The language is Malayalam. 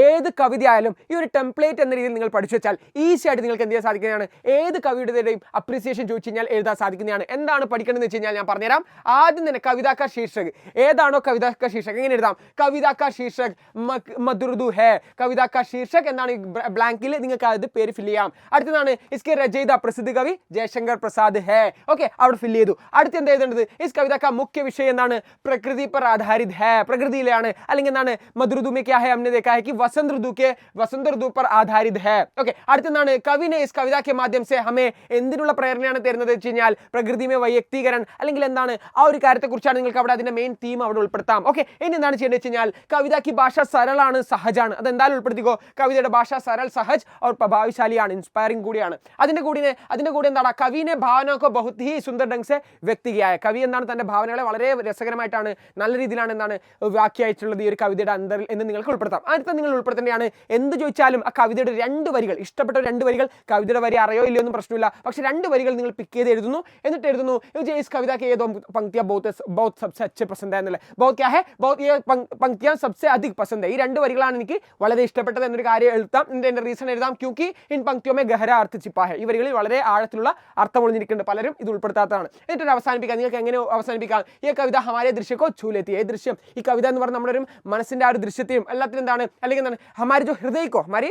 ഏത് കവിത ആയാലും ഈ ഒരു ടെംപ്ലേറ്റ് എന്ന രീതിയിൽ നിങ്ങൾ പഠിച്ചു വെച്ചാൽ ഈസി ആയിട്ട് നിങ്ങൾക്ക് എന്ത് ചെയ്യാൻ സാധിക്കുന്നതാണ്, ഏത് കവിയുടെയും അപ്രീസിയേഷൻ ചോദിച്ചു കഴിഞ്ഞാൽ എഴുതാൻ സാധിക്കുന്നതാണ്. എന്താണ് പഠിക്കേണ്ടതെന്ന് വെച്ച് കഴിഞ്ഞാൽ ഞാൻ പറഞ്ഞുതരാം. ആദ്യം തന്നെ കവിതാ കാ ശീർഷക് ഏതാണോ കവിതാ കാ ശീർഷക് എങ്ങനെ എഴുതാം, കവിതാ കാ ശീർഷക് മധുർദു ഹേ, കവിതാ കാ ശീർഷക് എന്താണ് ബ്ലാങ്കിൽ നിങ്ങൾക്ക് അത് പേര് ഫില്ല് ചെയ്യാം. അടുത്തതാണ് ഇസ്കെ രചയിത പ്രസിദ്ധ കവി ജയശങ്കർ പ്രസാദ് ഹേ. ഓക്കെ, അവിടെ ഫില്ല് ചെയ്തു. അടുത്ത് എന്താ എഴുതേണ്ടത്, ഇസ് കവിത കാ മുഖ്യ വിഷയം എന്താണ്, പ്രകൃതി पर आधारित है, പ്രകൃതിയിലാണ്. അല്ലെങ്കിൽ എന്താണ് മധുർദു में क्या है, हमने देखा है कि वसंत ऋतु पर आधारित है. ഓക്കെ, അടുത്തെന്താണ് കവി ने इस कविता के माध्यम से हमें എന്തിനുള്ള പ്രേരണയാണ് തരുന്നത് വെച്ച് കഴിഞ്ഞാൽ പ്രകൃതി में വൈയക്തീകരണം അല്ലെങ്കിൽ എന്താണ് ആ ഒരു കാര്യത്തെക്കുറിച്ചാണ് നിങ്ങൾക്ക് അവിടെ അതിന്റെ മെയിൻ തീം അവിടെ ഉൾപ്പെടുത്താം. ഓക്കെ, ഇനി എന്താണ് ചെയ്യേണ്ടത് വെച്ച് കഴിഞ്ഞാൽ കവിത की ഭാഷ സരളാണ് സഹജാണ്, അതെന്തായാലും ഉൾപ്പെടുത്തിക്കോ. കവിതയുടെ ഭാഷ സരൾ സഹജ് और പ്രഭാവശാലിയാണ്, ഇൻസ്പയറിംഗ് കൂടിയാണ്. അതിന്റെ കൂടെ എന്താണ് കവിനെ ഭാവനകോ बहुत ही सुंदर ढंग से व्यक्त किया है. കവി എന്താണ് തന്റെ ഭാവനകളെ വളരെ രസകരമായിട്ടാണ് നല്ല രീതിയിലാണ് എന്താണ് വ്യാഖ്യാനിച്ചിട്ടുള്ളത് ഈ ഒരു കവിതയുടെ അന്തറിൽ എന്ന് നിങ്ങൾക്ക് ഉൾപ്പെടുത്താം. അടുത്ത നിങ്ങൾ ഉൾപ്പെടുത്തേണ്ടതാണ് എന്ത് ചോദിച്ചാലും ആ കവിതയുടെ 2 വരികൾ, ഇഷ്ടപ്പെട്ട 2 വരികൾ, കവിതയുടെ വരി അറിയോ ഇല്ലയോ ഒന്നും പ്രശ്നമില്ല, പക്ഷെ 2 വരികൾ നിങ്ങൾ പിക്ക് ചെയ്ത് എഴുതുന്നു. എന്നിട്ട് എഴുതുന്നു इस कविता के ये 2 पंक्तियां बहुत सबसे अच्छे पसंद है എന്നല്ലേ, बहुत क्या है, बहुत ये पंक्तियां सबसे अधिक पसंद है. ഈ 2 വരികളാണ് എനിക്ക് വളരെ ഇഷ്ടപ്പെട്ടത് എന്നൊരു കാര്യം എഴുതാം. എന്റെ റീസൺ എഴുതാം, क्योंकि इन पंक्तियों में गहरा अर्थ छिपा है. ഈ വരികളിൽ വളരെ ആഴത്തിലുള്ള അർത്ഥം ഒളിഞ്ഞിരിക്കുന്നുണ്ട്, പലരും ഇത് ഉൾപ്പെടുത്താത്തതാണ്. എന്നിട്ട് അവസാനിപ്പിക്കാം. നിങ്ങൾക്ക് എങ്ങനെ അവസാനിപ്പിക്കാം, ഈ കവിത ഹമാരെ ദൃശ്യക്കോ ഛൂലേത്തി, ഈ ദൃശ്യം, ഈ കവിത എന്ന് പറഞ്ഞാൽ നമ്മുടെ ഒരു മനസ്സിന്റെ ആ ഒരു ദൃശ്യത്തെയും എല്ലാത്തിനും എന്താണ് അല്ലെങ്കിൽ എന്താണ് ഹമാരി ജോ ഹൃദയക്കോ, ഹമാരി